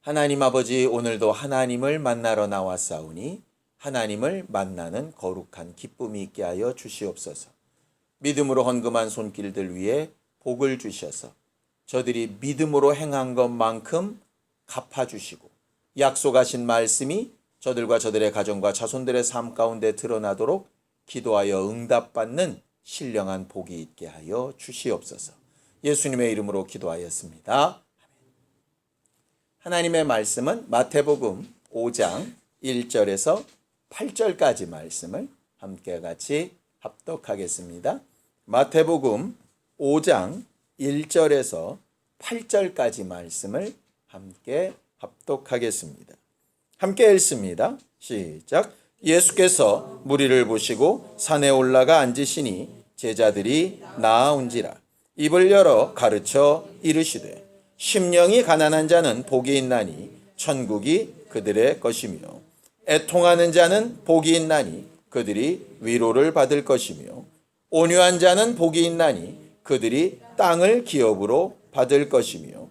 하나님 아버지, 오늘도 하나님을 만나러 나왔사오니 하나님을 만나는 거룩한 기쁨이 있게 하여 주시옵소서. 믿음으로 헌금한 손길들 위에 복을 주셔서 저들이 믿음으로 행한 것만큼 갚아주시고 약속하신 말씀이 저들과 저들의 가정과 자손들의 삶 가운데 드러나도록 기도하여 응답받는 신령한 복이 있게 하여 주시옵소서. 예수님의 이름으로 기도하였습니다. 하나님의 말씀은 마태복음 5장 1절에서 8절까지 말씀을 함께 같이 합독하겠습니다. 마태복음 5장 1절에서 8절까지 말씀을 함께 합독하겠습니다. 함께 읽습니다. 시작. 예수께서 무리를 보시고 산에 올라가 앉으시니 제자들이 나아온지라. 입을 열어 가르쳐 이르시되 심령이 가난한 자는 복이 있나니 천국이 그들의 것이며 애통하는 자는 복이 있나니 그들이 위로를 받을 것이며 온유한 자는 복이 있나니 그들이 땅을 기업으로 받을 것이며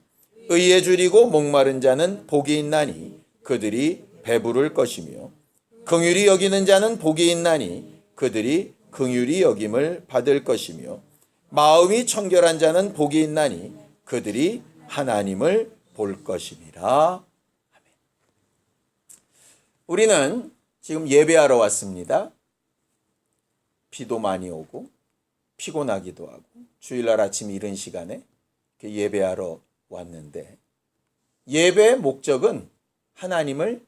의에 줄이고 목마른 자는 복이 있나니 그들이 배부를 것이며 긍휼히 여기는 자는 복이 있나니 그들이 긍휼히 여김을 받을 것이며 마음이 청결한 자는 복이 있나니 그들이 하나님을 볼 것임이라. 아멘. 우리는 지금 예배하러 왔습니다. 비도 많이 오고 피곤하기도 하고 주일날 아침 이른 시간에 예배하러 왔는데 예배의 목적은 하나님을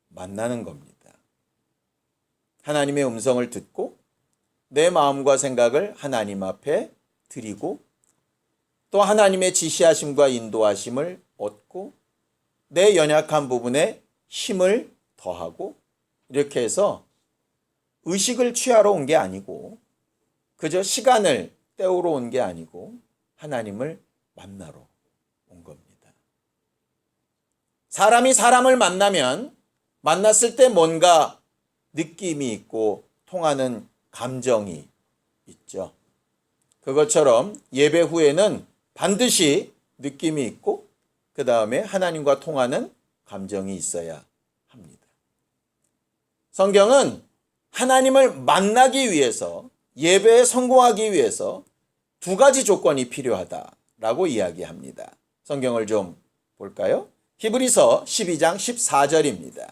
만나는 겁니다. 하나님의 음성을 듣고 내 마음과 생각을 하나님 앞에 드리고 또 하나님의 지시하심과 인도하심을 얻고 내 연약한 부분에 힘을 더하고 이렇게 해서 의식을 취하러 온 게 아니고 그저 시간을 때우러 온 게 아니고 하나님을 만나러 온 겁니다. 사람이 사람을 만나면 만났을 때 뭔가 느낌이 있고 통하는 감정이 있죠. 그것처럼 예배 후에는 반드시 느낌이 있고 그 다음에 하나님과 통하는 감정이 있어야 합니다. 성경은 하나님을 만나기 위해서 예배에 성공하기 위해서 두 가지 조건이 필요하다라고 이야기합니다. 성경을 좀 볼까요? 히브리서 12장 14절입니다.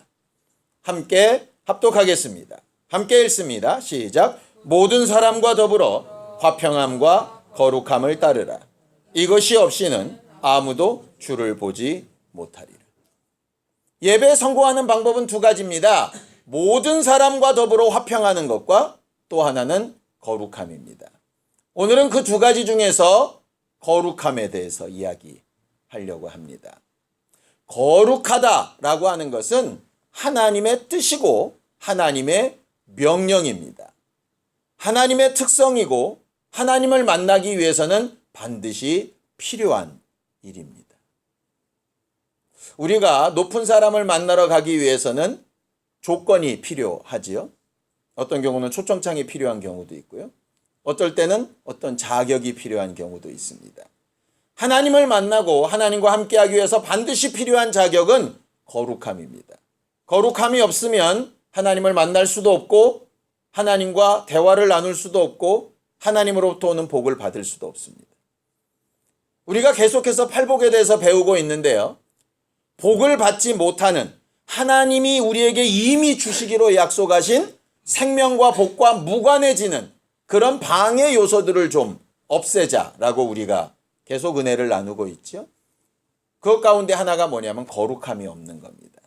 함께 합독하겠습니다. 함께 읽습니다. 시작. 모든 사람과 더불어 화평함과 거룩함을 따르라. 이것이 없이는 아무도 주를 보지 못하리라. 예배에 성공하는 방법은 두 가지입니다. 모든 사람과 더불어 화평하는 것과 또 하나는 거룩함입니다. 오늘은 그 두 가지 중에서 거룩함에 대해서 이야기하려고 합니다. 거룩하다라고 하는 것은 하나님의 뜻이고 하나님의 명령입니다. 하나님의 특성이고 하나님을 만나기 위해서는 반드시 필요한 일입니다. 우리가 높은 사람을 만나러 가기 위해서는 조건이 필요하지요. 어떤 경우는 초청장이 필요한 경우도 있고요. 어떨 때는 어떤 자격이 필요한 경우도 있습니다. 하나님을 만나고 하나님과 함께하기 위해서 반드시 필요한 자격은 거룩함입니다. 거룩함이 없으면 하나님을 만날 수도 없고 하나님과 대화를 나눌 수도 없고 하나님으로부터 오는 복을 받을 수도 없습니다. 우리가 계속해서 팔복에 대해서 배우고 있는데요. 복을 받지 못하는 하나님이 우리에게 이미 주시기로 약속하신 생명과 복과 무관해지는 그런 방해 요소들을 좀 없애자라고 우리가 계속 은혜를 나누고 있죠. 그 가운데 하나가 뭐냐면 거룩함이 없는 겁니다.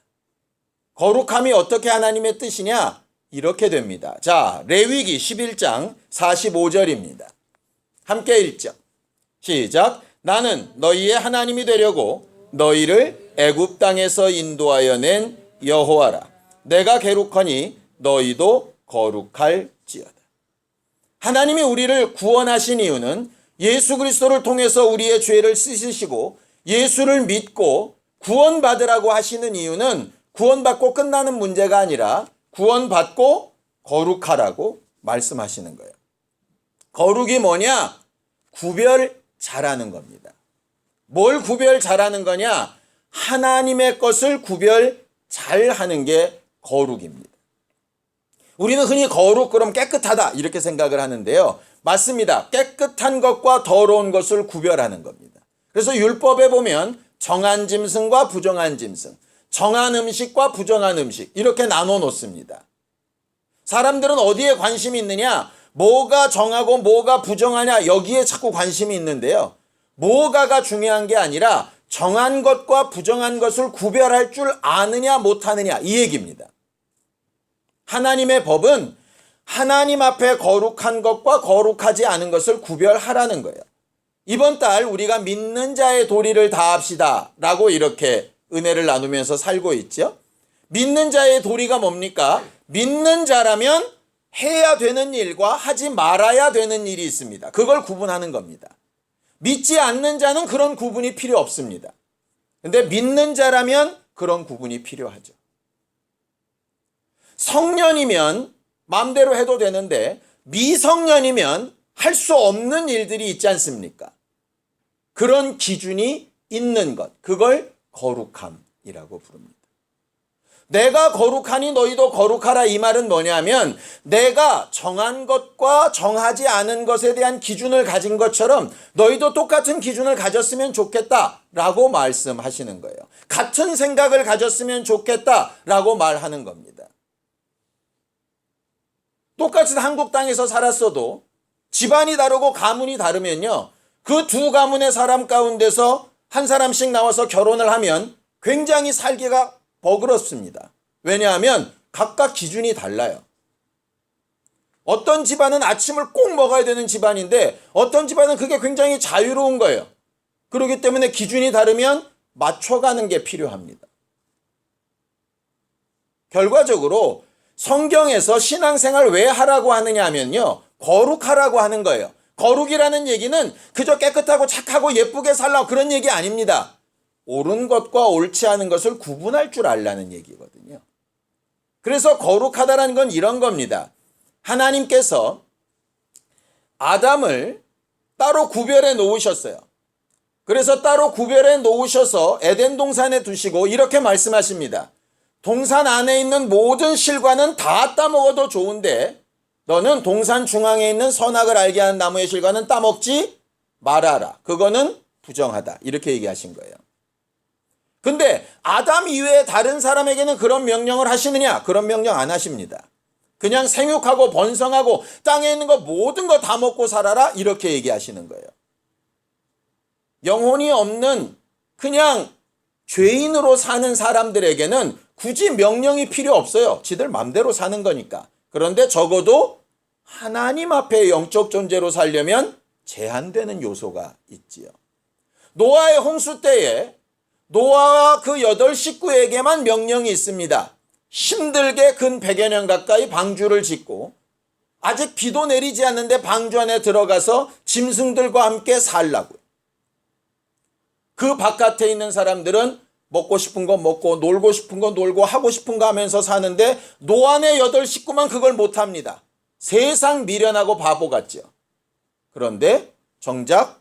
거룩함이 어떻게 하나님의 뜻이냐? 이렇게 됩니다. 자, 레위기 11장 45절입니다. 함께 읽죠. 시작. 나는 너희의 하나님이 되려고 너희를 애굽 땅에서 인도하여 낸 여호와라. 내가 거룩하니 너희도 거룩할지어다. 하나님이 우리를 구원하신 이유는 예수 그리스도를 통해서 우리의 죄를 씻으시고 예수를 믿고 구원받으라고 하시는 이유는 구원받고 끝나는 문제가 아니라 구원받고 거룩하라고 말씀하시는 거예요. 거룩이 뭐냐? 구별 잘하는 겁니다. 뭘 구별 잘하는 거냐? 하나님의 것을 구별 잘 하는 게 거룩입니다. 우리는 흔히 거룩 그럼 깨끗하다 이렇게 생각을 하는데요. 맞습니다. 깨끗한 것과 더러운 것을 구별하는 겁니다. 그래서 율법에 보면 정한 짐승과 부정한 짐승, 정한 음식과 부정한 음식 이렇게 나눠 놓습니다. 사람들은 어디에 관심이 있느냐? 뭐가 정하고 뭐가 부정하냐 여기에 자꾸 관심이 있는데요. 뭐가가 중요한 게 아니라 정한 것과 부정한 것을 구별할 줄 아느냐 못하느냐 이 얘기입니다. 하나님의 법은 하나님 앞에 거룩한 것과 거룩하지 않은 것을 구별하라는 거예요. 이번 달 우리가 믿는 자의 도리를 다합시다 라고 이렇게 은혜를 나누면서 살고 있죠. 믿는 자의 도리가 뭡니까? 믿는 자라면 해야 되는 일과 하지 말아야 되는 일이 있습니다. 그걸 구분하는 겁니다. 믿지 않는 자는 그런 구분이 필요 없습니다. 근데 믿는 자라면 그런 구분이 필요하죠. 성년이면 마음대로 해도 되는데 미성년이면 할 수 없는 일들이 있지 않습니까? 그런 기준이 있는 것, 그걸 거룩함이라고 부릅니다. 내가 거룩하니 너희도 거룩하라 이 말은 뭐냐면 내가 정한 것과 정하지 않은 것에 대한 기준을 가진 것처럼 너희도 똑같은 기준을 가졌으면 좋겠다라고 말씀하시는 거예요. 같은 생각을 가졌으면 좋겠다라고 말하는 겁니다. 똑같은 한국 땅에서 살았어도 집안이 다르고 가문이 다르면요. 그 두 가문의 사람 가운데서 한 사람씩 나와서 결혼을 하면 굉장히 살기가 버거롭습니다. 왜냐하면 각각 기준이 달라요. 어떤 집안은 아침을 꼭 먹어야 되는 집안인데 어떤 집안은 그게 굉장히 자유로운 거예요. 그렇기 때문에 기준이 다르면 맞춰가는 게 필요합니다. 결과적으로 성경에서 신앙생활 왜 하라고 하느냐 하면요. 거룩하라고 하는 거예요. 거룩이라는 얘기는 그저 깨끗하고 착하고 예쁘게 살라고 그런 얘기 아닙니다. 옳은 것과 옳지 않은 것을 구분할 줄 알라는 얘기거든요. 그래서 거룩하다는 건 이런 겁니다. 하나님께서 아담을 따로 구별해 놓으셨어요. 그래서 따로 구별해 놓으셔서 에덴 동산에 두시고 이렇게 말씀하십니다. 동산 안에 있는 모든 실과는 다 따먹어도 좋은데 너는 동산 중앙에 있는 선악을 알게 하는 나무의 실과는 따먹지 말아라. 그거는 부정하다. 이렇게 얘기하신 거예요. 근데 아담 이외에 다른 사람에게는 그런 명령을 하시느냐? 그런 명령 안 하십니다. 그냥 생육하고 번성하고 땅에 있는 거 모든 거 다 먹고 살아라. 이렇게 얘기하시는 거예요. 영혼이 없는 그냥 죄인으로 사는 사람들에게는 굳이 명령이 필요 없어요. 지들 맘대로 사는 거니까. 그런데 적어도 하나님 앞에 영적 존재로 살려면 제한되는 요소가 있지요. 노아의 홍수 때에 노아와 그 8 식구에게만 명령이 있습니다. 힘들게 근 100여 년 가까이 방주를 짓고 아직 비도 내리지 않는데 방주 안에 들어가서 짐승들과 함께 살라고요. 그 바깥에 있는 사람들은 먹고 싶은 거 먹고 놀고 싶은 거 놀고 하고 싶은 거 하면서 사는데 노아의 8 식구만 그걸 못합니다. 세상 미련하고 바보 같죠. 그런데 정작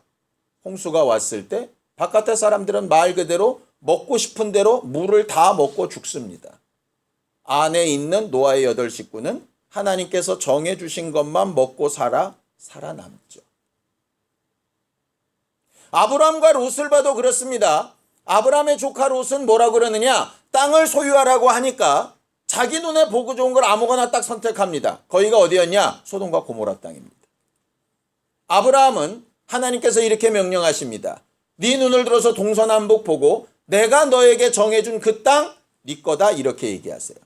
홍수가 왔을 때 바깥의 사람들은 말 그대로 먹고 싶은 대로 물을 다 먹고 죽습니다. 안에 있는 노아의 8 식구는 하나님께서 정해주신 것만 먹고 살아남죠. 아브람과 롯을 봐도 그렇습니다. 아브람의 조카 롯은 뭐라고 그러느냐? 땅을 소유하라고 하니까 자기 눈에 보고 좋은 걸 아무거나 딱 선택합니다. 거기가 어디였냐? 소돔과 고모라 땅입니다. 아브라함은 하나님께서 이렇게 명령하십니다. 네 눈을 들어서 동서남북 보고 내가 너에게 정해준 그 땅 네 거다 이렇게 얘기하세요.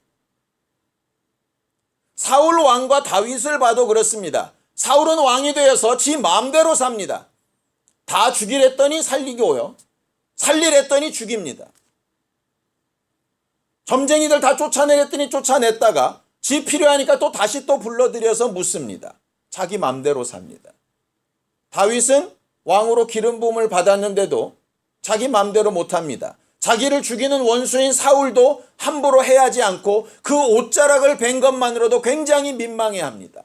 사울 왕과 다윗을 봐도 그렇습니다. 사울은 왕이 되어서 지 마음대로 삽니다. 다 죽이랬더니 살리고요. 살리랬더니 죽입니다. 점쟁이들 다 쫓아내랬더니 쫓아냈다가 지 필요하니까 또 다시 또 불러들여서 묻습니다. 자기 마음대로 삽니다. 다윗은 왕으로 기름 부음을 받았는데도 자기 마음대로 못합니다. 자기를 죽이는 원수인 사울도 함부로 해하지 않고 그 옷자락을 벤 것만으로도 굉장히 민망해합니다.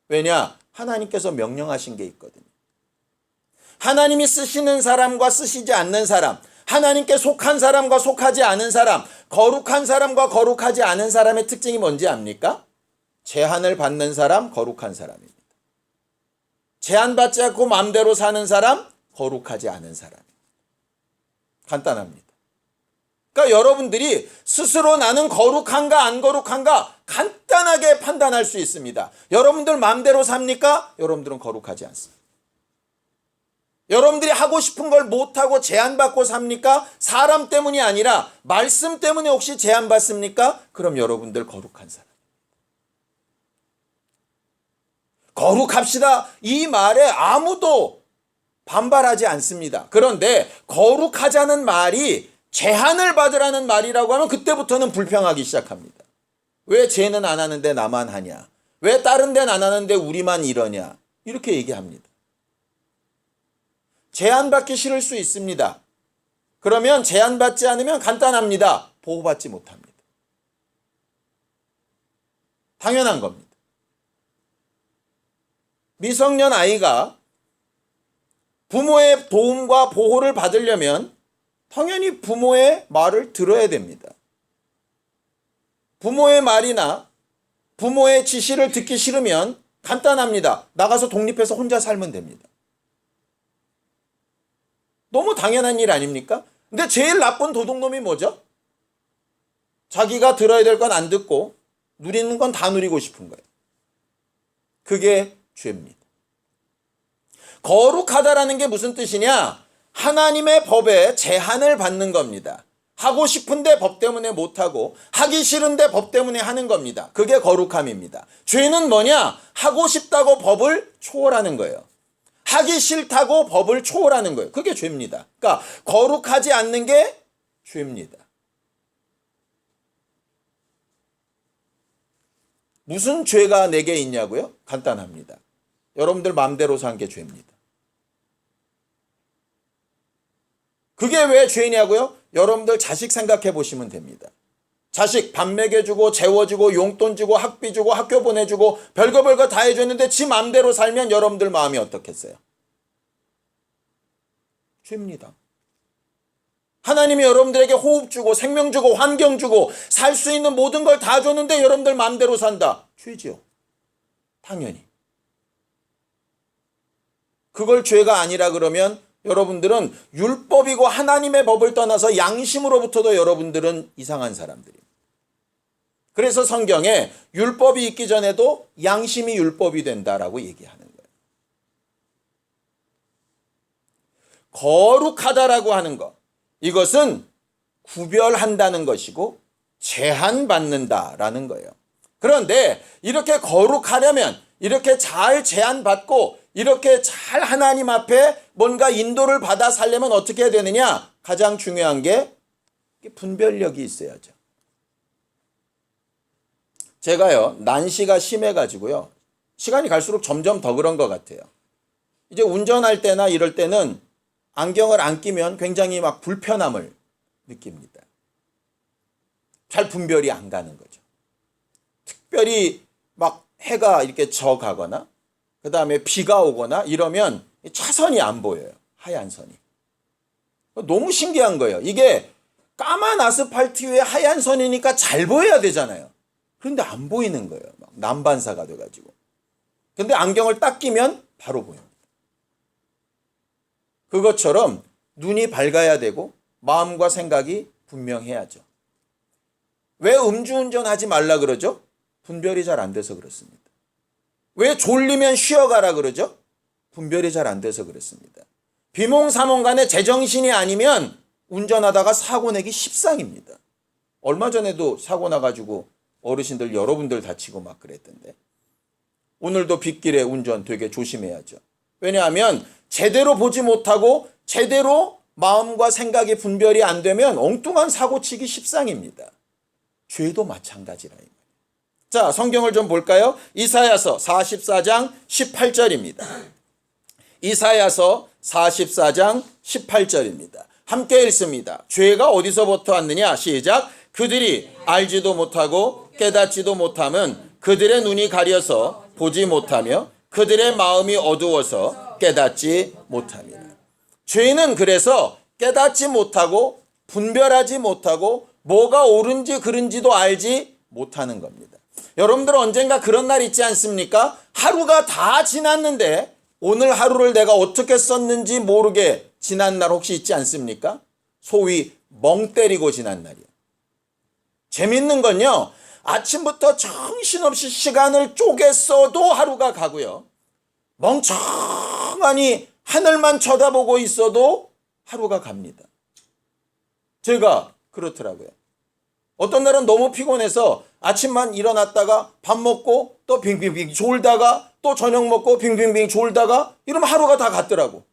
왜냐? 하나님께서 명령하신 게 있거든요. 하나님이 쓰시는 사람과 쓰시지 않는 사람, 하나님께 속한 사람과 속하지 않은 사람, 거룩한 사람과 거룩하지 않은 사람의 특징이 뭔지 압니까? 제한을 받는 사람, 거룩한 사람입니다. 제한받지 않고 마음대로 사는 사람, 거룩하지 않은 사람입니다. 간단합니다. 그러니까 여러분들이 스스로 나는 거룩한가 안 거룩한가 간단하게 판단할 수 있습니다. 여러분들 마음대로 삽니까? 여러분들은 거룩하지 않습니다. 여러분들이 하고 싶은 걸 못하고 제한받고 삽니까? 사람 때문이 아니라 말씀 때문에 혹시 제한받습니까? 그럼 여러분들 거룩한 사람. 거룩합시다. 이 말에 아무도 반발하지 않습니다. 그런데 거룩하자는 말이 제한을 받으라는 말이라고 하면 그때부터는 불평하기 시작합니다. 왜 쟤는 안 하는데 나만 하냐? 왜 다른 데는 안 하는데 우리만 이러냐? 이렇게 얘기합니다. 제한받기 싫을 수 있습니다. 그러면 제한받지 않으면 간단합니다. 보호받지 못합니다. 당연한 겁니다. 미성년 아이가 부모의 도움과 보호를 받으려면 당연히 부모의 말을 들어야 됩니다. 부모의 말이나 부모의 지시를 듣기 싫으면 간단합니다. 나가서 독립해서 혼자 살면 됩니다. 너무 당연한 일 아닙니까? 근데 제일 나쁜 도둑놈이 뭐죠? 자기가 들어야 될 건 안 듣고 누리는 건 다 누리고 싶은 거예요. 그게 죄입니다. 거룩하다라는 게 무슨 뜻이냐? 하나님의 법에 제한을 받는 겁니다. 하고 싶은데 법 때문에 못하고 하기 싫은데 법 때문에 하는 겁니다. 그게 거룩함입니다. 죄는 뭐냐? 하고 싶다고 법을 초월하는 거예요. 하기 싫다고 법을 초월하는 거예요. 그게 죄입니다. 그러니까 거룩하지 않는 게 죄입니다. 무슨 죄가 내게 있냐고요? 간단합니다. 여러분들 마음대로 산 게 죄입니다. 그게 왜 죄냐고요? 여러분들 자식 생각해 보시면 됩니다. 자식 밥 먹여주고 재워주고 용돈 주고 학비 주고 학교 보내주고 별거 다 해줬는데 지 마음대로 살면 여러분들 마음이 어떻겠어요? 죄입니다. 하나님이 여러분들에게 호흡 주고 생명 주고 환경 주고 살 수 있는 모든 걸 다 줬는데 여러분들 마음대로 산다. 죄지요. 당연히. 그걸 죄가 아니라 그러면 여러분들은 율법이고 하나님의 법을 떠나서 양심으로부터도 여러분들은 이상한 사람들입니다. 그래서 성경에 율법이 있기 전에도 양심이 율법이 된다라고 얘기하는 거예요. 거룩하다라고 하는 것, 이것은 구별한다는 것이고 제한받는다라는 거예요. 그런데 이렇게 거룩하려면 이렇게 잘 제한받고 이렇게 잘 하나님 앞에 뭔가 인도를 받아 살려면 어떻게 해야 되느냐? 가장 중요한 게 분별력이 있어야죠. 제가요, 난시가 심해가지고요. 시간이 갈수록 점점 더 그런 것 같아요. 이제 운전할 때나 이럴 때는 안경을 안 끼면 굉장히 막 불편함을 느낍니다. 잘 분별이 안 가는 거죠. 특별히 막 해가 이렇게 져가거나 그 다음에 비가 오거나 이러면 차선이 안 보여요. 하얀 선이. 너무 신기한 거예요. 이게 까만 아스팔트 위에 하얀 선이니까 잘 보여야 되잖아요. 그런데 안 보이는 거예요. 막 난반사가 돼가지고. 근데 안경을 딱 끼면 바로 보입니다. 그것처럼 눈이 밝아야 되고 마음과 생각이 분명해야죠. 왜 음주운전하지 말라 그러죠? 분별이 잘 안 돼서 그렇습니다. 왜 졸리면 쉬어가라 그러죠? 분별이 잘 안 돼서 그렇습니다. 비몽사몽간에 제정신이 아니면 운전하다가 사고 내기 십상입니다. 얼마 전에도 사고 나가지고 어르신들 여러분들 다치고 막 그랬던데. 오늘도 빗길에 운전 되게 조심해야죠. 왜냐하면 제대로 보지 못하고 제대로 마음과 생각이 분별이 안 되면 엉뚱한 사고 치기 십상입니다. 죄도 마찬가지라. 자, 성경을 좀 볼까요? 이사야서 44장 18절입니다. 이사야서 44장 18절입니다. 함께 읽습니다. 죄가 어디서부터 왔느냐? 시작. 그들이 알지도 못하고 깨닫지도 못함은 그들의 눈이 가려서 보지 못하며 그들의 마음이 어두워서 깨닫지 못함이라. 죄는 그래서 깨닫지 못하고 분별하지 못하고 뭐가 옳은지 그른지도 알지 못하는 겁니다. 여러분들 언젠가 그런 날 있지 않습니까? 하루가 다 지났는데 오늘 하루를 내가 어떻게 썼는지 모르게 지난 날 혹시 있지 않습니까? 소위 멍 때리고 지난 날이요. 재밌는 건요, 아침부터 정신없이 시간을 쪼갰어도 하루가 가고요, 멍청하니 하늘만 쳐다보고 있어도 하루가 갑니다. 제가 그렇더라고요. 어떤 날은 너무 피곤해서 아침만 일어났다가 밥 먹고 또 빙빙빙 졸다가 또 저녁 먹고 빙빙빙 졸다가 이러면 하루가 다 갔더라고.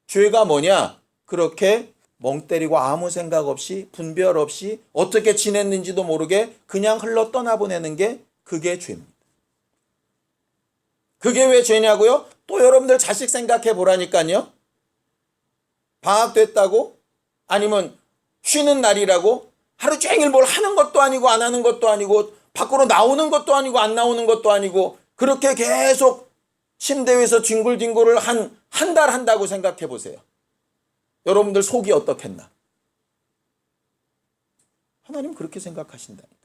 죄가 뭐냐? 그렇게 멍 때리고 아무 생각 없이 분별 없이 어떻게 지냈는지도 모르게 그냥 흘러 떠나보내는 게 그게 죄입니다. 그게 왜 죄냐고요? 또 여러분들 자식 생각해 보라니까요. 방학 됐다고? 아니면 쉬는 날이라고? 하루 종일 뭘 하는 것도 아니고 안 하는 것도 아니고 밖으로 나오는 것도 아니고 안 나오는 것도 아니고 그렇게 계속 침대 위에서 뒹굴뒹굴을 한 달 한다고 생각해 보세요. 여러분들 속이 어떻겠나? 하나님 그렇게 생각하신다니까요.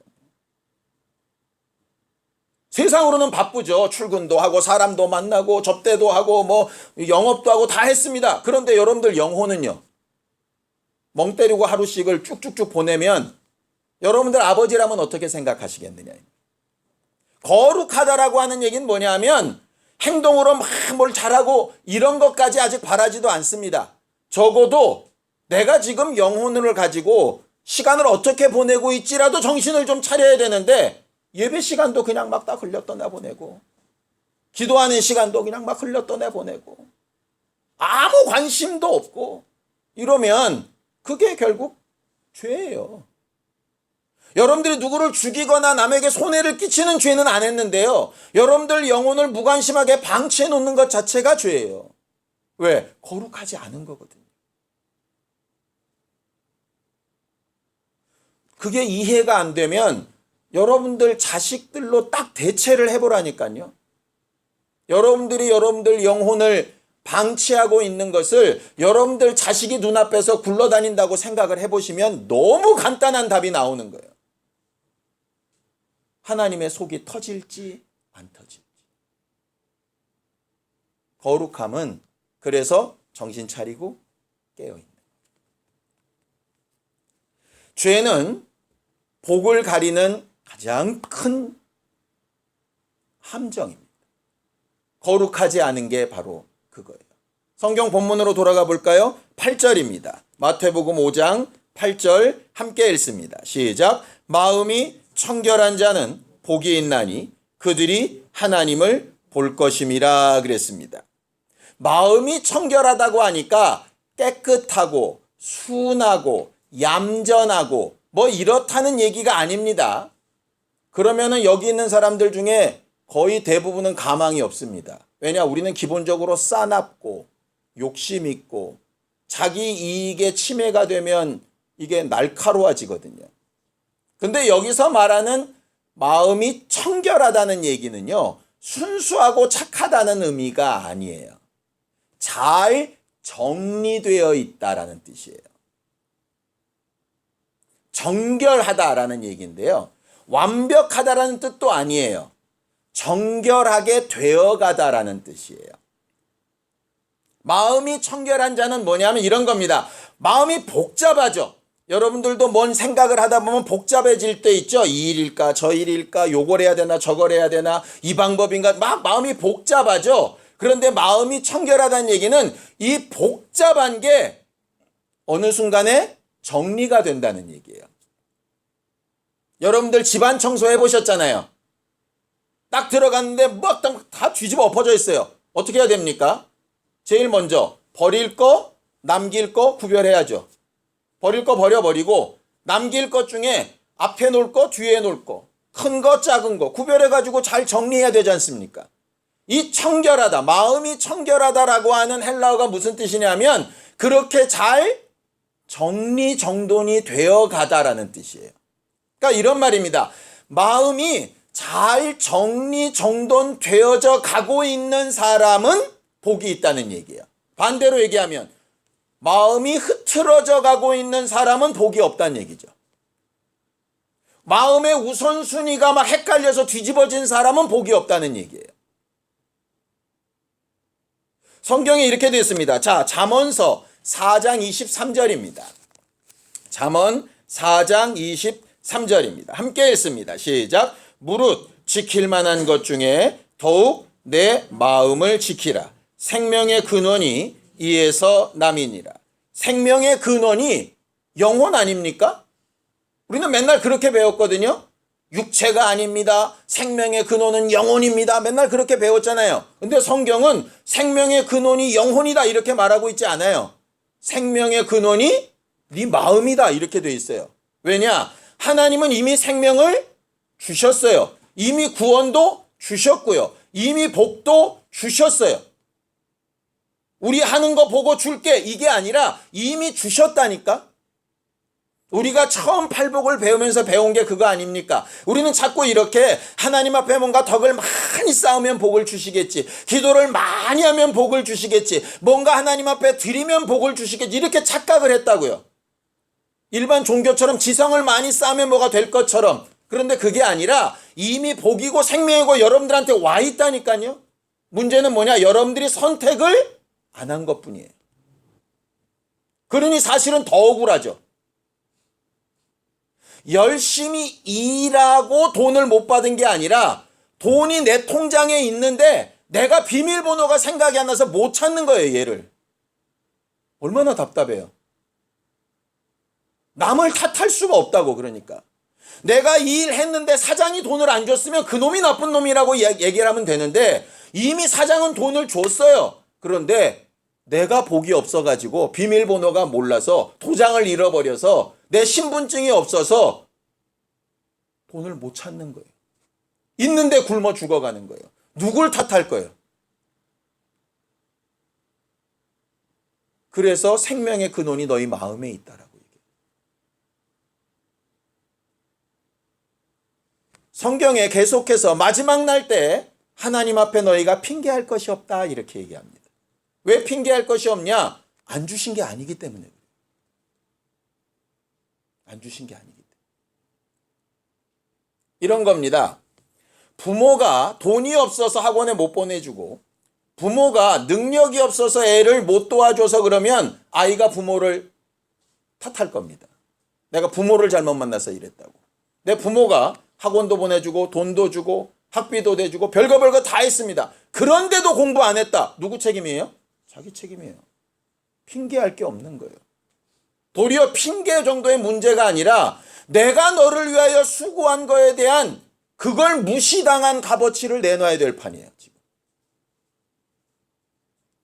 세상으로는 바쁘죠. 출근도 하고 사람도 만나고 접대도 하고 뭐 영업도 하고 다 했습니다. 그런데 여러분들 영혼은요. 멍 때리고 하루씩을 쭉쭉쭉 보내면 여러분들 아버지라면 어떻게 생각하시겠느냐. 거룩하다라고 하는 얘기는 뭐냐 하면 행동으로 막 뭘 잘하고 이런 것까지 아직 바라지도 않습니다. 적어도 내가 지금 영혼을 가지고 시간을 어떻게 보내고 있지라도 정신을 좀 차려야 되는데 예배 시간도 그냥 막 다 흘려 떠나보내고 기도하는 시간도 그냥 막 흘려 떠나보내고 아무 관심도 없고 이러면 그게 결국 죄예요. 여러분들이 누구를 죽이거나 남에게 손해를 끼치는 죄는 안 했는데요. 여러분들 영혼을 무관심하게 방치해 놓는 것 자체가 죄예요. 왜? 거룩하지 않은 거거든요. 그게 이해가 안 되면 여러분들 자식들로 딱 대체를 해보라니까요. 여러분들이 여러분들 영혼을 방치하고 있는 것을 여러분들 자식이 눈앞에서 굴러다닌다고 생각을 해보시면 너무 간단한 답이 나오는 거예요. 하나님의 속이 터질지 안 터질지. 거룩함은 그래서 정신 차리고 깨어있는 거예요. 죄는 복을 가리는 가장 큰 함정입니다. 거룩하지 않은 게 바로 그거예요. 성경 본문으로 돌아가 볼까요? 8절입니다. 마태복음 5장 8절 함께 읽습니다. 시작. 마음이 청결한 자는 복이 있나니 그들이 하나님을 볼 것임이라 그랬습니다. 마음이 청결하다고 하니까 깨끗하고 순하고 얌전하고 뭐 이렇다는 얘기가 아닙니다. 그러면은 여기 있는 사람들 중에 거의 대부분은 가망이 없습니다. 왜냐? 우리는 기본적으로 싸납고 욕심 있고 자기 이익에 침해가 되면 이게 날카로워지거든요. 근데 여기서 말하는 마음이 청결하다는 얘기는요, 순수하고 착하다는 의미가 아니에요. 잘 정리되어 있다라는 뜻이에요. 정결하다라는 얘기인데요. 완벽하다라는 뜻도 아니에요. 정결하게 되어가다라는 뜻이에요. 마음이 청결한 자는 뭐냐면 이런 겁니다. 마음이 복잡하죠. 여러분들도 뭔 생각을 하다 보면 복잡해질 때 있죠. 이 일일까 저 일일까 요걸 해야 되나 저걸 해야 되나 이 방법인가 막 마음이 복잡하죠. 그런데 마음이 청결하다는 얘기는 이 복잡한 게 어느 순간에 정리가 된다는 얘기예요. 여러분들 집안 청소 해보셨잖아요. 딱 들어갔는데 막 다 뒤집어 엎어져 있어요. 어떻게 해야 됩니까? 제일 먼저 버릴 거, 남길 거 구별해야죠. 버릴 거 버려버리고 남길 것 중에 앞에 놓을 거, 뒤에 놓을 거, 큰 거, 작은 거 구별해가지고 잘 정리해야 되지 않습니까? 이 청결하다, 마음이 청결하다라고 하는 헬라어가 무슨 뜻이냐면 그렇게 잘 정리정돈이 되어가다라는 뜻이에요. 그러니까 이런 말입니다. 마음이 잘 정리정돈 되어져 가고 있는 사람은 복이 있다는 얘기예요. 반대로 얘기하면 마음이 흐트러져 가고 있는 사람은 복이 없다는 얘기죠. 마음의 우선순위가 막 헷갈려서 뒤집어진 사람은 복이 없다는 얘기예요. 성경에 이렇게 되어 있습니다. 자, 잠언서 4장 23절입니다. 잠언 4장 23절입니다. 함께 읽습니다. 시작. 무릇 지킬 만한 것 중에 더욱 내 마음을 지키라. 생명의 근원이 이에서 남이니라. 생명의 근원이 영혼 아닙니까? 우리는 맨날 그렇게 배웠거든요. 육체가 아닙니다. 생명의 근원은 영혼입니다. 맨날 그렇게 배웠잖아요. 근데 성경은 생명의 근원이 영혼이다 이렇게 말하고 있지 않아요. 생명의 근원이 네 마음이다 이렇게 돼 있어요. 왜냐? 하나님은 이미 생명을 주셨어요. 이미 구원도 주셨고요. 이미 복도 주셨어요. 우리 하는 거 보고 줄게 이게 아니라 이미 주셨다니까. 우리가 처음 팔복을 배우면서 배운 게 그거 아닙니까? 우리는 자꾸 이렇게 하나님 앞에 뭔가 덕을 많이 쌓으면 복을 주시겠지. 기도를 많이 하면 복을 주시겠지. 뭔가 하나님 앞에 드리면 복을 주시겠지. 이렇게 착각을 했다고요. 일반 종교처럼 지성을 많이 쌓으면 뭐가 될 것처럼. 그런데 그게 아니라 이미 복이고 생명이고 여러분들한테 와 있다니까요. 문제는 뭐냐? 여러분들이 선택을 안 한 것뿐이에요. 그러니 사실은 더 억울하죠. 열심히 일하고 돈을 못 받은 게 아니라 돈이 내 통장에 있는데 내가 비밀번호가 생각이 안 나서 못 찾는 거예요, 얘를. 얼마나 답답해요. 남을 탓할 수가 없다고. 그러니까 내가 이 일 했는데 사장이 돈을 안 줬으면 그 놈이 나쁜 놈이라고 얘기를 하면 되는데 이미 사장은 돈을 줬어요. 그런데 내가 복이 없어가지고 비밀번호가 몰라서 도장을 잃어버려서 내 신분증이 없어서 돈을 못 찾는 거예요. 있는데 굶어 죽어가는 거예요. 누굴 탓할 거예요? 그래서 생명의 근원이 너희 마음에 있다라고 얘기해요. 성경에 계속해서 마지막 날 때 하나님 앞에 너희가 핑계할 것이 없다 이렇게 얘기합니다. 왜 핑계할 것이 없냐? 안 주신 게 아니기 때문에 그래요. 안 주신 게 아니기 때문에. 이런 겁니다. 부모가 돈이 없어서 학원에 못 보내주고 부모가 능력이 없어서 애를 못 도와줘서 그러면 아이가 부모를 탓할 겁니다. 내가 부모를 잘못 만나서 이랬다고. 내 부모가 학원도 보내주고 돈도 주고 학비도 내주고 별거 다 했습니다. 그런데도 공부 안 했다. 누구 책임이에요? 자기 책임이에요. 핑계할 게 없는 거예요. 도리어 핑계 정도의 문제가 아니라 내가 너를 위하여 수고한 거에 대한 그걸 무시당한 값어치를 내놔야 될 판이에요. 지금.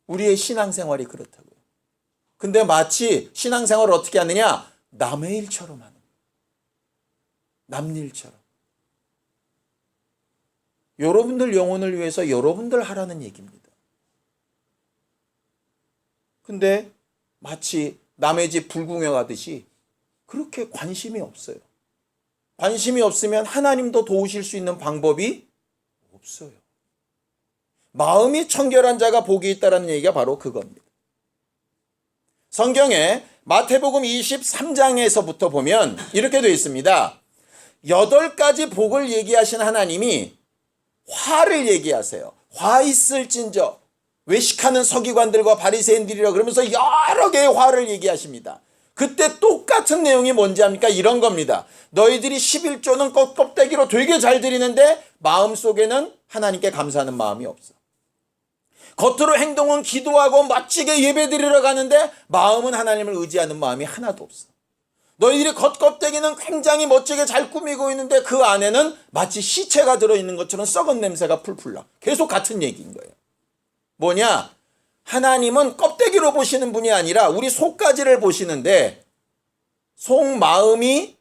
우리의 신앙생활이 그렇다고요. 근데 마치 신앙생활을 어떻게 하느냐? 남의 일처럼 하는 거예요. 남 일처럼. 여러분들 영혼을 위해서 여러분들 하라는 얘기입니다. 근데 마치 남의 집 불궁여 가듯이 그렇게 관심이 없어요. 관심이 없으면 하나님도 도우실 수 있는 방법이 없어요. 마음이 청결한 자가 복이 있다라는 얘기가 바로 그겁니다. 성경에 마태복음 23장에서부터 보면 이렇게 되어 있습니다. 8가지 복을 얘기하신 하나님이 화를 얘기하세요. 화 있을진저 외식하는 서기관들과 바리새인들이라 그러면서 여러 개의 화를 얘기하십니다. 그때 똑같은 내용이 뭔지 압니까? 이런 겁니다. 너희들이 11조는 껍데기로 되게 잘 드리는데 마음속에는 하나님께 감사하는 마음이 없어. 겉으로 행동은 기도하고 멋지게 예배드리러 가는데 마음은 하나님을 의지하는 마음이 하나도 없어. 너희들이 겉껍데기는 굉장히 멋지게 잘 꾸미고 있는데 그 안에는 마치 시체가 들어있는 것처럼 썩은 냄새가 풀풀 나. 계속 같은 얘기인 거예요. 뭐냐? 하나님은 껍데기로 보시는 분이 아니라 우리 속까지를 보시는데 속마음이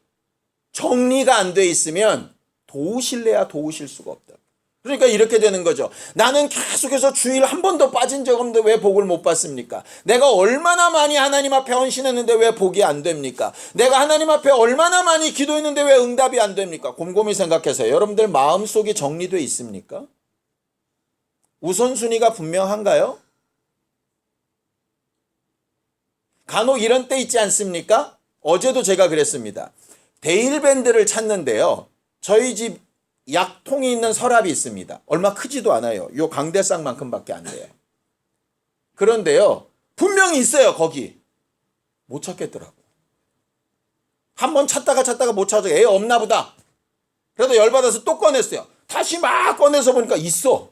정리가 안 돼 있으면 도우실래야 도우실 수가 없다. 그러니까 이렇게 되는 거죠. 나는 계속해서 주일 한 번도 빠진 적 없는데 왜 복을 못 받습니까? 내가 얼마나 많이 하나님 앞에 헌신했는데 왜 복이 안 됩니까? 내가 하나님 앞에 얼마나 많이 기도했는데 왜 응답이 안 됩니까? 곰곰이 생각해서 여러분들 마음속이 정리되어 있습니까? 우선순위가 분명한가요? 간혹 이런 때 있지 않습니까? 어제도 제가 그랬습니다. 데일밴드를 찾는데요. 저희 집 약통이 있는 서랍이 있습니다. 얼마 크지도 않아요. 요 강대상만큼밖에 안 돼요. 그런데요. 분명히 있어요. 거기. 못 찾겠더라고. 한번 찾다가 못 찾아. 애 없나 보다. 그래도 열받아서 또 꺼냈어요. 다시 막 꺼내서 보니까 있어.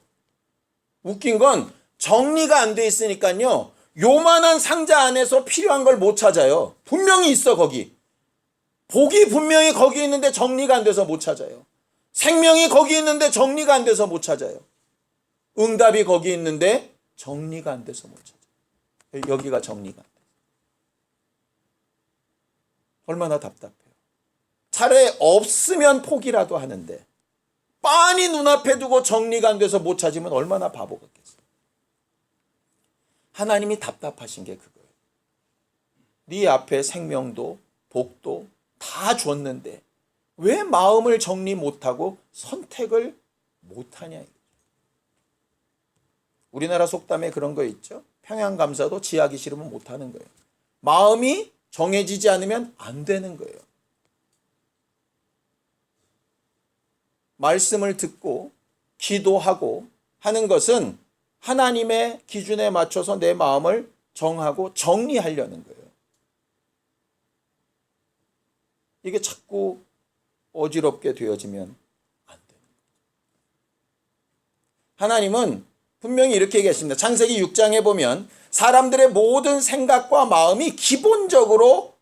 웃긴 건 정리가 안 돼 있으니까요. 요만한 상자 안에서 필요한 걸 못 찾아요. 분명히 있어 거기. 복이 분명히 거기 있는데 정리가 안 돼서 못 찾아요. 생명이 거기 있는데 정리가 안 돼서 못 찾아요. 응답이 거기 있는데 정리가 안 돼서 못 찾아요. 여기가 정리가 안 돼요. 얼마나 답답해요. 차라리 없으면 포기라도 하는데 빤히 눈앞에 두고 정리가 안 돼서 못 찾으면 얼마나 바보 같겠어요. 하나님이 답답하신 게 그거예요. 네 앞에 생명도 복도 다 줬는데 왜 마음을 정리 못하고 선택을 못하냐. 우리나라 속담에 그런 거 있죠. 평양감사도 지하기 싫으면 못하는 거예요. 마음이 정해지지 않으면 안 되는 거예요. 말씀을 듣고 기도하고 하는 것은 하나님의 기준에 맞춰서 내 마음을 정하고 정리하려는 거예요. 이게 자꾸 어지럽게 되어지면 안 돼요. 하나님은 분명히 이렇게 얘기했습니다. 창세기 6장에 보면 사람들의 모든 생각과 마음이 기본적으로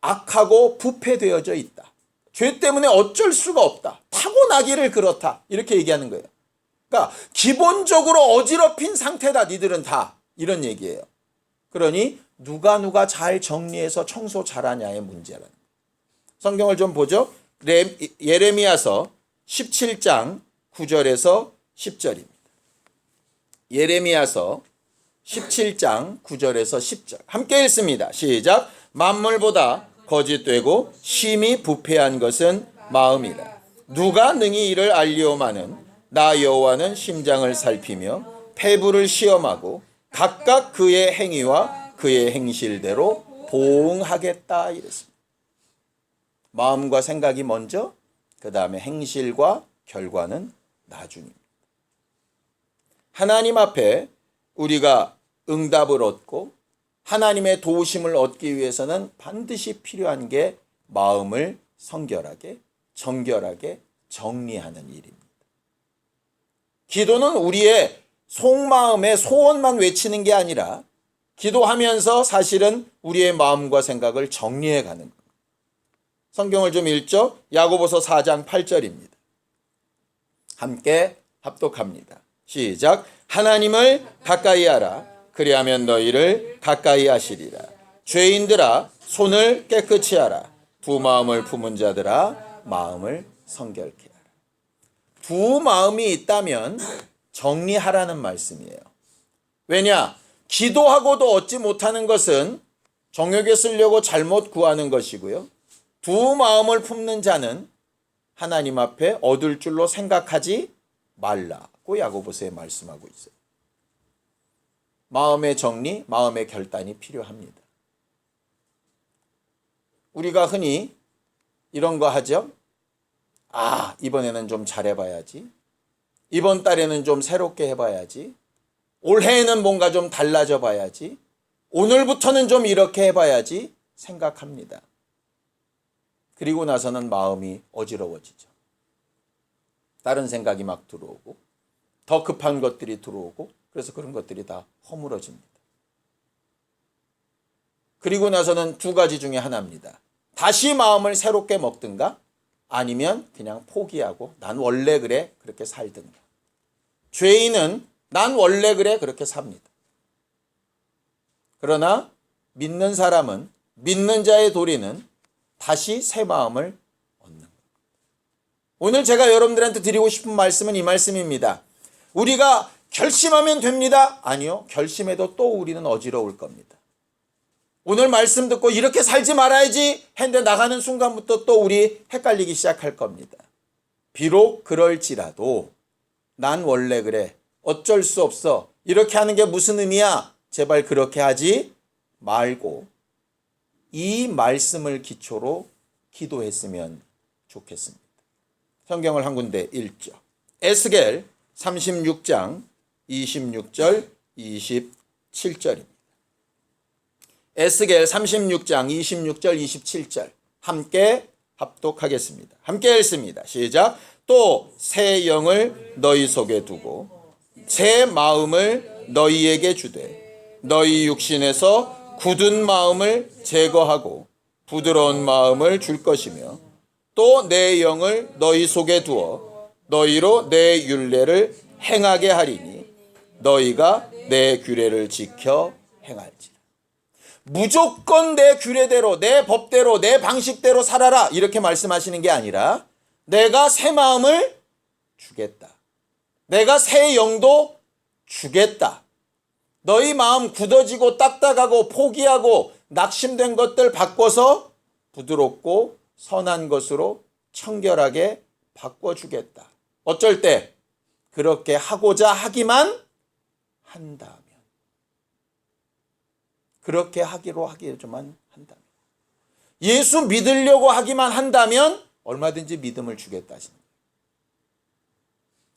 악하고 부패되어져 있다. 죄 때문에 어쩔 수가 없다. 타고나기를 그렇다. 이렇게 얘기하는 거예요. 그러니까 기본적으로 어지럽힌 상태다. 니들은 다. 이런 얘기예요. 그러니 누가 잘 정리해서 청소 잘하냐의 문제라는 거예요. 성경을 좀 보죠. 예레미야서 17장 9절에서 10절입니다. 예레미야서 17장 9절에서 10절. 함께 읽습니다. 시작. 만물보다 거짓되고 심히 부패한 것은 마음이라. 누가 능히 이를 알리오마는 나 여호와는 심장을 살피며 폐부를 시험하고 각각 그의 행위와 그의 행실대로 보응하겠다 이랬습니다. 마음과 생각이 먼저, 그 다음에 행실과 결과는 나중입니다. 하나님 앞에 우리가 응답을 얻고 하나님의 도우심을 얻기 위해서는 반드시 필요한 게 마음을 성결하게, 정결하게 정리하는 일입니다. 기도는 우리의 속마음의 소원만 외치는 게 아니라 기도하면서 사실은 우리의 마음과 생각을 정리해 가는 겁니다. 성경을 좀 읽죠. 야고보서 4장 8절입니다. 함께 합독합니다. 시작. 하나님을 가까이 하라. 그리하면 너희를 가까이 하시리라. 죄인들아 손을 깨끗이 하라. 두 마음을 품은 자들아 마음을 성결케 하라. 두 마음이 있다면 정리하라는 말씀이에요. 왜냐? 기도하고도 얻지 못하는 것은 정욕에 쓰려고 잘못 구하는 것이고요. 두 마음을 품는 자는 하나님 앞에 얻을 줄로 생각하지 말라고 야고보서에 말씀하고 있어요. 마음의 정리, 마음의 결단이 필요합니다. 우리가 흔히 이런 거 하죠. 이번에는 좀 잘해봐야지. 이번 달에는 좀 새롭게 해봐야지. 올해에는 뭔가 좀 달라져 봐야지. 오늘부터는 좀 이렇게 해봐야지 생각합니다. 그리고 나서는 마음이 어지러워지죠. 다른 생각이 막 들어오고 더 급한 것들이 들어오고 그래서 그런 것들이 다 허물어집니다. 그리고 나서는 두 가지 중에 하나입니다. 다시 마음을 새롭게 먹든가 아니면 그냥 포기하고 난 원래 그래 그렇게 살든가. 죄인은 난 원래 그래 그렇게 삽니다. 그러나 믿는 사람은, 믿는 자의 도리는 다시 새 마음을 얻는 겁니다. 오늘 제가 여러분들한테 드리고 싶은 말씀은 이 말씀입니다. 우리가 결심하면 됩니다. 아니요. 결심해도 또 우리는 어지러울 겁니다. 오늘 말씀 듣고 이렇게 살지 말아야지 했는데 나가는 순간부터 또 우리 헷갈리기 시작할 겁니다. 비록 그럴지라도 난 원래 그래. 어쩔 수 없어. 이렇게 하는 게 무슨 의미야? 제발 그렇게 하지 말고 이 말씀을 기초로 기도했으면 좋겠습니다. 성경을 한 군데 읽죠. 에스겔 36장 26절 27절입니다. 에스겔 36장 26절 27절 함께 합독하겠습니다. 함께 읽습니다. 시작. 또 새 영을 너희 속에 두고 새 마음을 너희에게 주되 너희 육신에서 굳은 마음을 제거하고 부드러운 마음을 줄 것이며 또 내 영을 너희 속에 두어 너희로 내 율례를 행하게 하리니 너희가 내 규례를 지켜 행할지라. 무조건 내 규례대로, 내 법대로, 내 방식대로 살아라 이렇게 말씀하시는 게 아니라 내가 새 마음을 주겠다. 내가 새 영도 주겠다. 너희 마음 굳어지고 딱딱하고 포기하고 낙심된 것들 바꿔서 부드럽고 선한 것으로 청결하게 바꿔주겠다. 어쩔 때 그렇게 하고자 하기만 한다면, 그렇게 하기로만 한다면, 예수 믿으려고 하기만 한다면 얼마든지 믿음을 주겠다 하시는 거예요.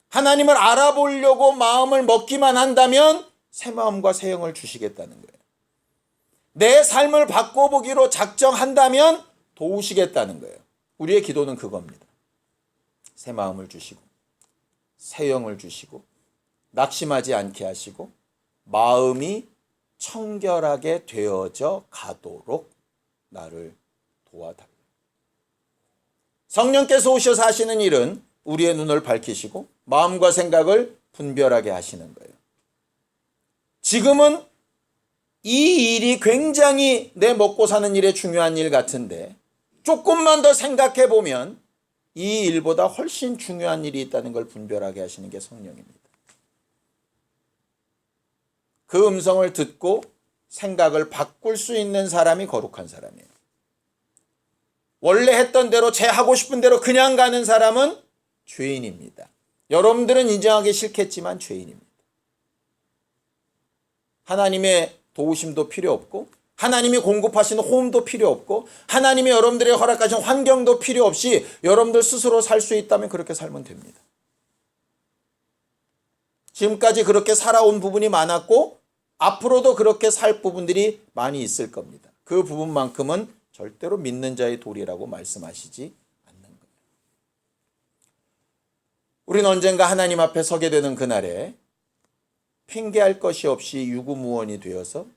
하나님을 알아보려고 마음을 먹기만 한다면 새 마음과 새 영을 주시겠다는 거예요. 내 삶을 바꿔보기로 작정한다면 도우시겠다는 거예요. 우리의 기도는 그겁니다. 새 마음을 주시고 새 영을 주시고 낙심하지 않게 하시고 마음이 청결하게 되어져 가도록 나를 도와달라. 성령께서 오셔서 하시는 일은 우리의 눈을 밝히시고 마음과 생각을 분별하게 하시는 거예요. 지금은 이 일이 굉장히 내 먹고 사는 일에 중요한 일 같은데 조금만 더 생각해 보면 이 일보다 훨씬 중요한 일이 있다는 걸 분별하게 하시는 게 성령입니다. 그 음성을 듣고 생각을 바꿀 수 있는 사람이 거룩한 사람이에요. 원래 했던 대로 제 하고 싶은 대로 그냥 가는 사람은 죄인입니다. 여러분들은 인정하기 싫겠지만 죄인입니다. 하나님의 도우심도 필요 없고 하나님이 공급하시는 호흡도 필요 없고 하나님이 여러분들의 허락하신 환경도 필요 없이 여러분들 스스로 살 수 있다면 그렇게 살면 됩니다. 지금까지 그렇게 살아온 부분이 많았고 앞으로도 그렇게 살 부분들이 많이 있을 겁니다. 그 부분만큼은 절대로 믿는 자의 도리라고 말씀하시지 않는 거예요. 우리는 언젠가 하나님 앞에 서게 되는 그날에 핑계할 것이 없이 유구무원이 되어서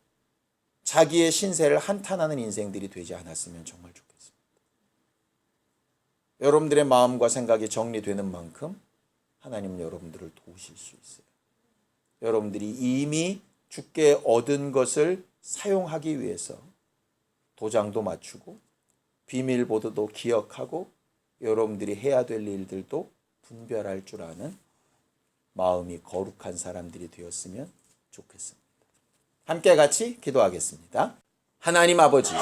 자기의 신세를 한탄하는 인생들이 되지 않았으면 정말 좋겠습니다. 여러분들의 마음과 생각이 정리되는 만큼 하나님은 여러분들을 도우실 수 있어요. 여러분들이 이미 주께 얻은 것을 사용하기 위해서 도장도 맞추고 비밀보도도 기억하고 여러분들이 해야 될 일들도 분별할 줄 아는 마음이 거룩한 사람들이 되었으면 좋겠습니다. 함께 같이 기도하겠습니다. 하나님 아버지,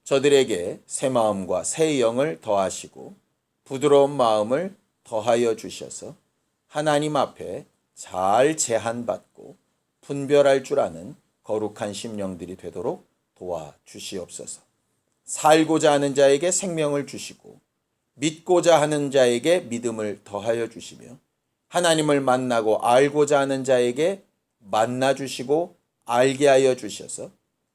저들에게 새 마음과 새 영을 더하시고 부드러운 마음을 더하여 주셔서 하나님 앞에 잘 제한받고 분별할 줄 아는 거룩한 심령들이 되도록 도와주시옵소서. 살고자 하는 자에게 생명을 주시고 믿고자 하는 자에게 믿음을 더하여 주시며 하나님을 만나고 알고자 하는 자에게 만나 주시고 알게 하여 주셔서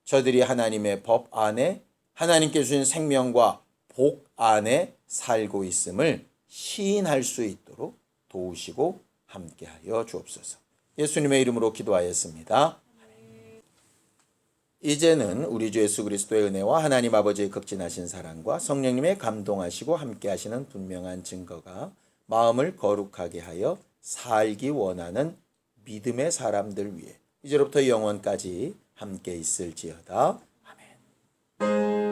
저들이 하나님의 법 안에 하나님께 주신 생명과 복 안에 살고 있음을 시인할 수 있도록 도우시고 함께하여 주옵소서. 예수님의 이름으로 기도하였습니다. 이제는 우리 주 예수 그리스도의 은혜와 하나님 아버지의 극진하신 사랑과 성령님의 감동하시고 함께하시는 분명한 증거가 마음을 거룩하게 하여 살기 원하는 믿음의 사람들 위해 이제로부터 영원까지 함께 있을지어다. 아멘.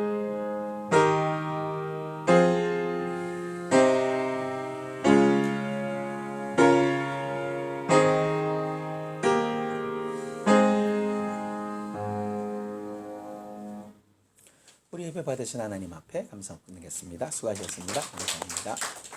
우리 예배 받으신 하나님 앞에 감사 드리겠습니다. 수고하셨습니다. 감사합니다.